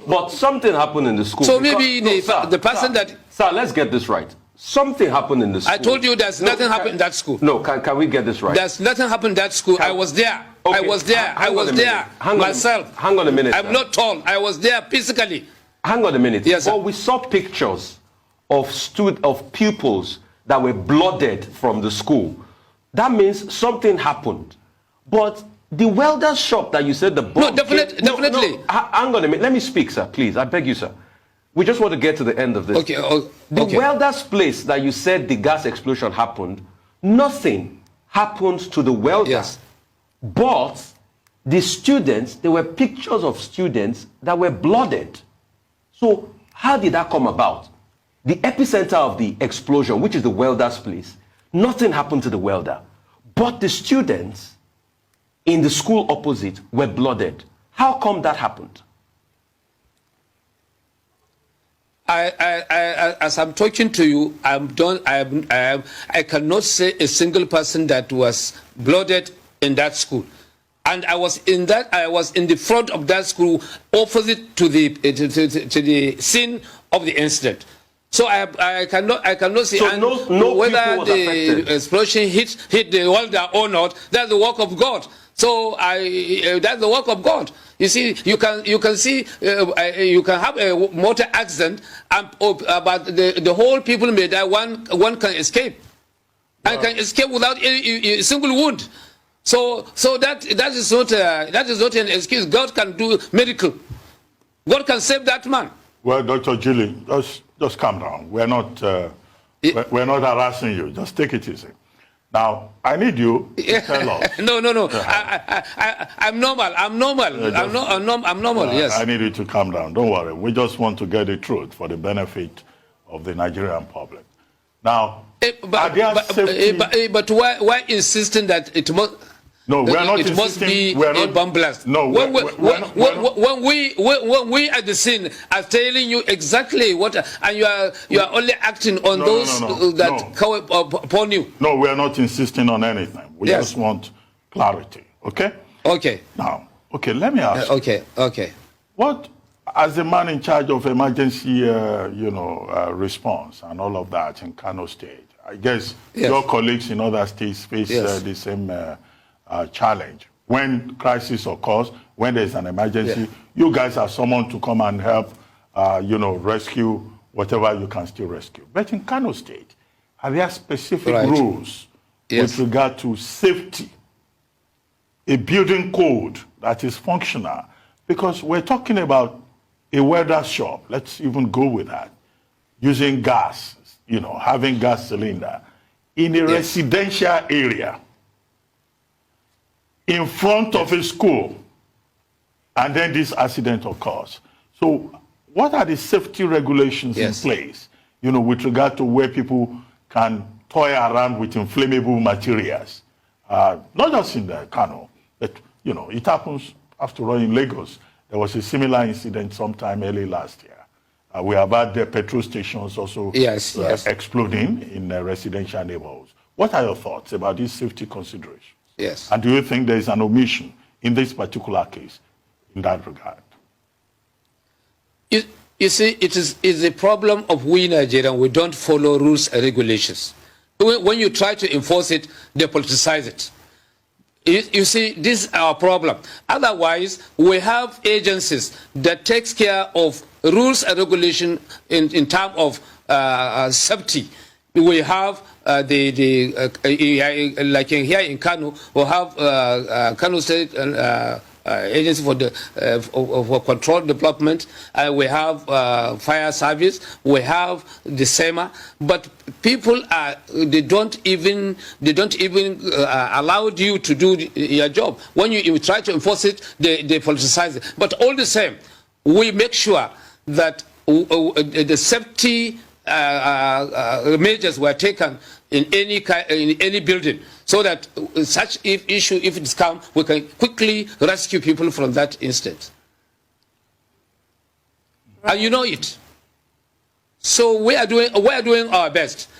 But something happened in the school. So maybe the person that... Sir, let's get this right. Something happened in the school. I told you there's nothing happened in that school. No, can we get this right? There's nothing happened in that school. I was there. Okay. I was there. I was there myself. Hang on a minute. I'm not told. I was there physically. Hang on a minute. Yes, sir. Well, we saw pictures of pupils that were blooded from the school. That means something happened. But the welder's shop that you said the bomb... No, definitely. No, hang on a minute. Let me speak, sir, please. I beg you, sir. We just want to get to the end of this. Okay. The welder's place that you said the gas explosion happened, nothing happened to the welder. Yes. But the students, there were pictures of students that were blooded. So how did that come about? The epicenter of the explosion, which is the welder's place, nothing happened to the welder. But the students in the school opposite were blooded. How come that happened? As I'm talking to you, I cannot say a single person that was blooded in that school. And I was in the front of that school, opposite to the scene of the incident. So I cannot say whether the explosion hit the welder or not. That's the work of God. So that's the work of God. You see, you can see you can have a motor accident, but the whole people may die. One can escape, and can escape without a single wound. So that is not an excuse. God can do miracle. God can save that man. Well, Dr. Julie, just calm down. We're not harassing you. Just take it easy. Now, I need you to tell us. No. I'm normal. I'm normal. Yes. I need you to calm down. Don't worry. We just want to get the truth for the benefit of the Nigerian public. Now, but why insisting that it must? No, we are not it must be a bomb blast. No, when we at the scene are telling you exactly what, and you are only acting on those that come upon you. No, we are not insisting on anything. We just want clarity. Okay. Okay. Now, okay. Let me ask. Okay. What, as the man in charge of emergency, response and all of that in Kano State, I guess your colleagues in other states face the same. Challenge. When crisis occurs, when there's an emergency, you guys are summoned to come and help, rescue whatever you can still rescue. But in Kano State, are there specific rules with regard to safety? A building code that is functional? Because we're talking about a welder shop, let's even go with that, using gas, having gas cylinder in a residential area, in front of a school, and then this accident occurs. So what are the safety regulations in place, with regard to where people can toy around with inflammable materials? Not just in the Kano, but, it happens, after all, in Lagos. There was a similar incident sometime early last year. We have had the petrol stations also exploding in residential neighborhoods. What are your thoughts about these safety considerations? Yes. And do you think there is an omission in this particular case in that regard? You see, it's a problem of we Nigerians. We don't follow rules and regulations. When you try to enforce it, they politicize it. You see, this is our problem. Otherwise, we have agencies that takes care of rules and regulation in terms of safety. We have like here in Kano, we have Kano State Agency for Control Development. We have Fire Service. We have the SEMA. But people they don't even allow you to do your job. When you try to enforce it, they politicize it. But all the same, we make sure that the safety measures were taken in any building, so that such issue, if it's come, we can quickly rescue people from that instance. And you know it. So we are doing our best.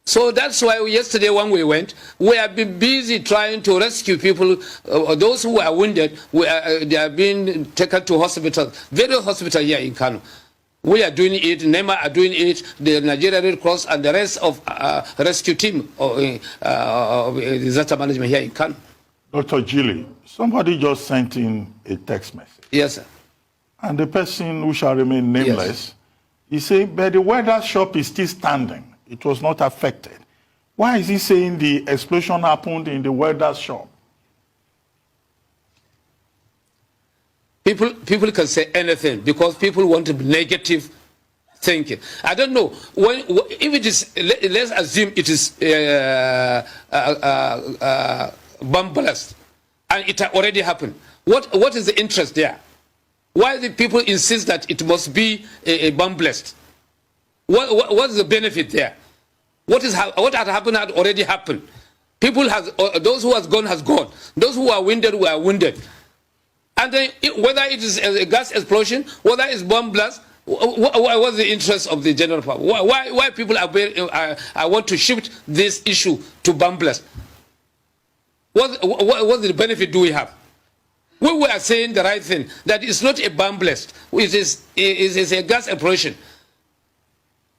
So that's why yesterday when we went, we have been busy trying to rescue people. Those who are wounded, they are being taken to hospital, various hospitals here in Kano. We are doing it, NEMA are doing it, the Nigerian Red Cross and the rest of rescue team of disaster management here in Kano. Dr. Gili, somebody just sent in a text message. Yes, sir. And the person who shall remain nameless, yes, he said, but the welder shop is still standing. It was not affected. Why is he saying the explosion happened in the welder's shop? People can say anything because people want to be negative thinking. I don't know. If it is, let's assume it is bomb blast and it already happened. What is the interest there? Why the people insist that it must be a bomb blast? What is the benefit there? What had happened had already happened. People those who has gone. Those who are wounded were wounded. And then whether it is a gas explosion, whether it's bomb blast, what's the interest of the general public? Why people want to shift this issue to bomb blast? What the benefit do we have? We were saying the right thing, that it's not a bomb blast, it is a gas explosion.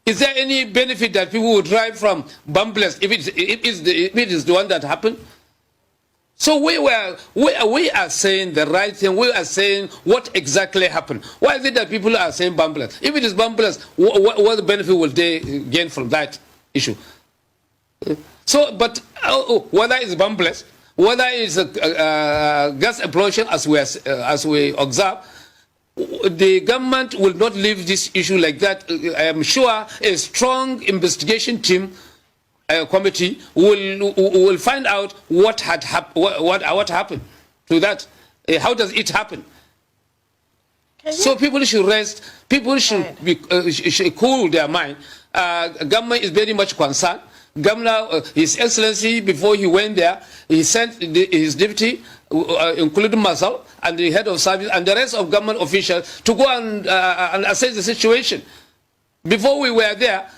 Is there any benefit that people would drive from bomb blast if it is the one that happened? So we are saying the right thing. We are saying what exactly happened. Why is it that people are saying bomb blast? If it is bomb blast, what benefit will they gain from that issue? So, but whether it's bomb blast, whether it's a gas explosion, as we observe, the government will not leave this issue like that. I am sure a strong investigation team committee will find out what happened to that. How does it happen? So people should rest. People should should cool their mind. Government is very much concerned. Governor, His Excellency, before he went there, he sent his deputy, including myself and the head of service and the rest of government officials, to go and assess the situation. Before we were there,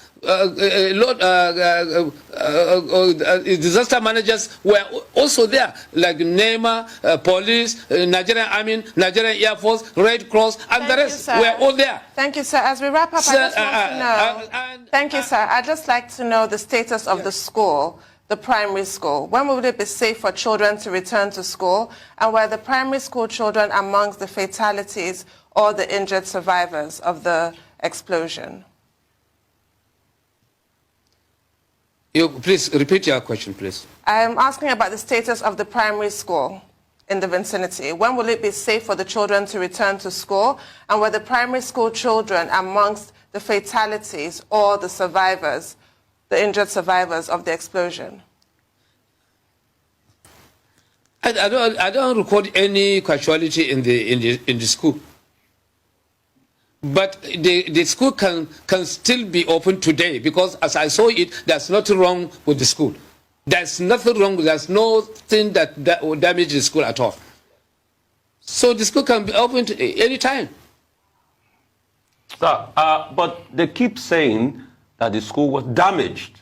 disaster managers were also there, like NEMA, police, Nigerian Army, Nigerian Air Force, Red Cross, and the rest were all there. Thank you, sir. As we wrap up, I just want to know. Thank you, sir. I'd just like to know the status of the school, the primary school. When will it be safe for children to return to school? And were the primary school children amongst the fatalities or the injured survivors of the explosion? Please repeat your question, please. I'm asking about the status of the primary school in the vicinity. When will it be safe for the children to return to school? And were the primary school children amongst the fatalities or the survivors, the injured survivors of the explosion? I don't record any casualty in the school. But the school can still be open today because, as I saw it, there's nothing wrong with the school. There's nothing wrong. There's nothing that will damage the school at all. So the school can be open any time. Sir, but they keep saying that the school was damaged.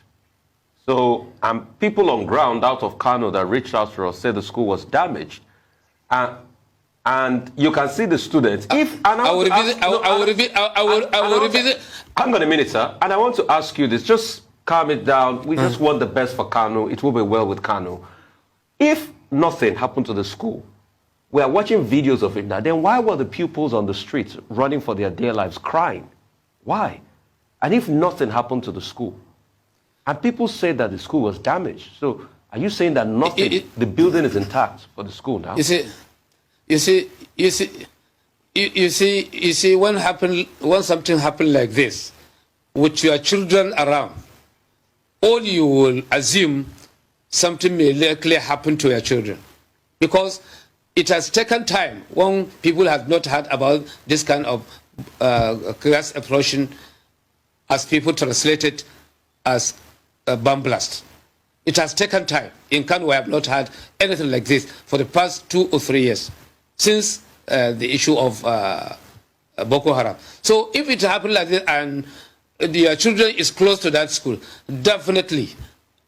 So people on ground out of Kano that reached out to us said the school was damaged. And you can see the students. I will revisit. Hang on a minute, sir. And I want to ask you this. Just calm it down. We just want the best for Kano. It will be well with Kano. If nothing happened to the school, we are watching videos of it now, then why were the pupils on the streets running for their dear lives, crying? Why? And if nothing happened to the school, and people say that the school was damaged, so are you saying that nothing, the building is intact for the school now? You see, when something happened like this, with your children around, all you will assume something may likely happen to your children, because it has taken time when people have not heard about this kind of gas explosion, as people translate it as a bomb blast. It has taken time. In Kano, we have not had anything like this for the past 2 or 3 years. Since the issue of Boko Haram. So if it happened like this and your children is close to that school, definitely,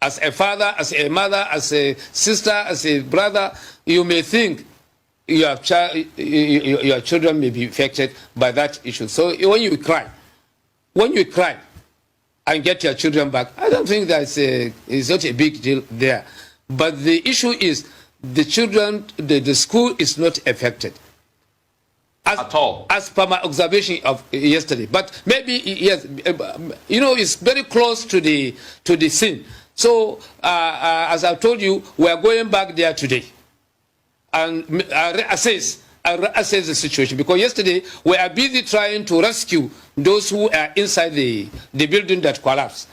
as a father, as a mother, as a sister, as a brother, you may think your children may be affected by that issue. So when you cry and get your children back, I don't think it's not a big deal there. But the issue is the children, the school is not affected. At all, as per my observation of yesterday. But maybe, yes, it's very close to the scene. So, as I told you, we are going back there today and reassess the situation, because yesterday we are busy trying to rescue those who are inside the building that collapsed.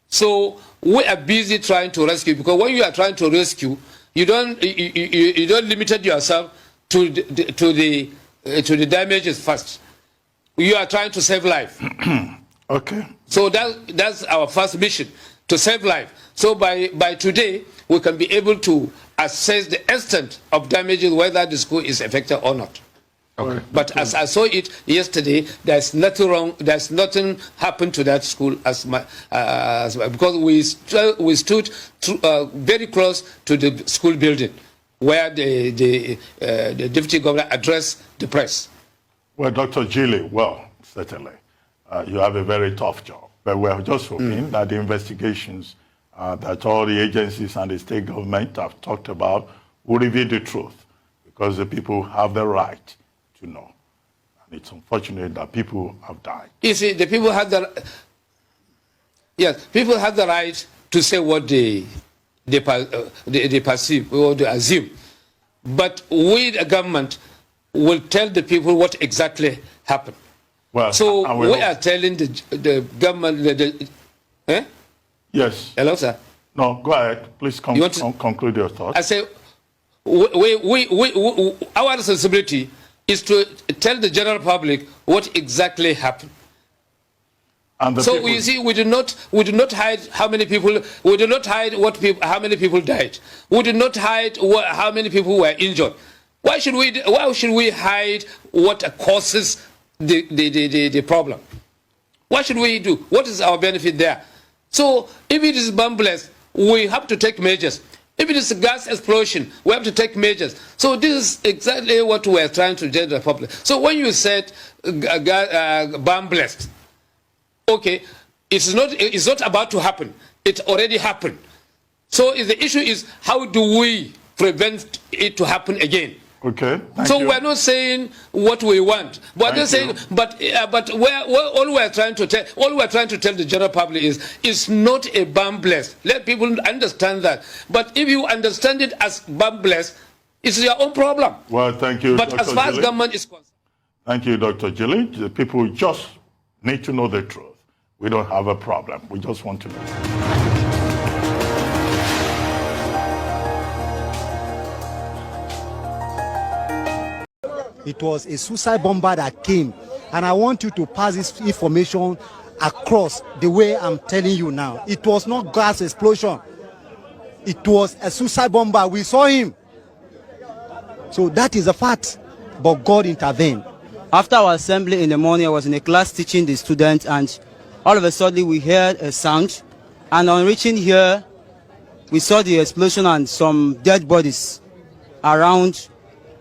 So we are busy trying to rescue, because when you are trying to rescue, you don't limit yourself to the damages first. You are trying to save life. Okay. So that's our first mission, to save life. So by today, we can be able to assess the extent of damages, whether the school is affected or not. Okay. But as I saw it yesterday, there's nothing wrong. There's nothing happened to that school because we stood very close to the school building, where the deputy governor addressed the press. Well, Dr. Gili, well, certainly, you have a very tough job. But we're just hoping that the investigations that all the agencies and the state government have talked about will reveal the truth, because the people have the right to know. And it's unfortunate that people have died. You see, the people have the right to say what they perceive or they assume. But we, the government, will tell the people what exactly happened. Well, so we are telling the government. Yes. Hello, sir. No, go ahead. Please conclude your thoughts. I say, our responsibility is to tell the general public what exactly happened. And so you see, we do not hide how many people. We do not hide how many people died. We do not hide how many people were injured. Why should we hide what causes the problem? What should we do? What is our benefit there? So if it is bombless, we have to take measures. If it is a gas explosion, we have to take measures. So this is exactly what we are trying to tell the public. So when you said bombless, okay, it's not about to happen. It already happened. So the issue is, how do we prevent it to happen again? Okay. So we're not saying what we want, but they're saying, but all we're trying to tell the general public is, it's not a bombless. Let people understand that. But if you understand it as bombless, it's your own problem. Well, thank you, But Dr. as far Gili. as government is concerned, thank you, Dr. Gili. The people just need to know the truth. We don't have a problem. We just want to know. It was a suicide bomber that came, and I want you to pass this information across the way I'm telling you now. It was not gas explosion. It was a suicide bomber. We saw him. So that is a fact. But God intervened. After our assembly in the morning, I was in a class teaching the students, and all of a sudden we heard a sound, and on reaching here, we saw the explosion and some dead bodies around.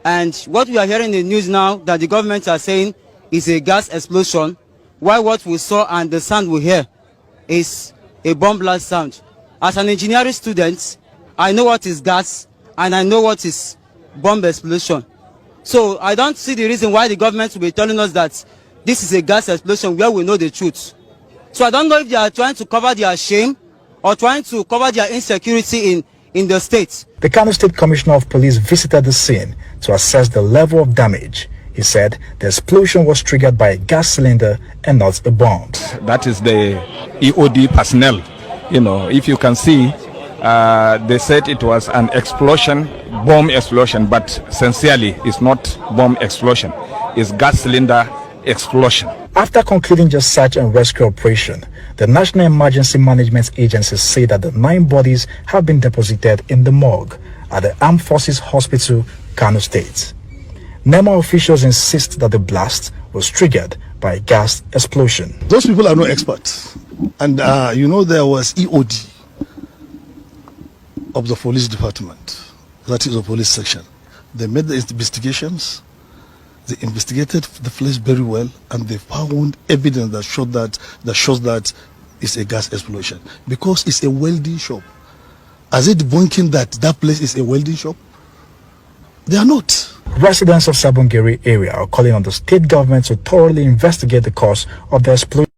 And what we are hearing in the news now, that the government are saying is a gas explosion, while what we saw and the sound we hear is a bomb blast sound. As an engineering student, I know what is gas and I know what is bomb explosion. So I don't see the reason why the government will be telling us that this is a gas explosion where we know the truth. So I don't know if they are trying to cover their shame or trying to cover their insecurity in the state. The Kano State Commissioner of Police visited the scene to assess the level of damage. He said the explosion was triggered by a gas cylinder and not a bomb. That is the EOD personnel. You know, if you can see, they said it was an explosion, bomb explosion, but sincerely it's not bomb explosion. It's gas cylinder explosion. After concluding the search and rescue operation, the National Emergency Management Agency said that the 9 bodies have been deposited in the morgue at the Armed Forces Hospital, Kano State. NEMA officials insist that the blast was triggered by a gas explosion. Those people are no experts. And you know, there was EOD of the police department, that is the police section. They made the investigations, they investigated the place very well, and they found evidence that shows that it's a gas explosion, because it's a welding shop. Are they debunking that place is a welding shop? They are not. Residents of Sabongeri area are calling on the state government to thoroughly investigate the cause of the explosion.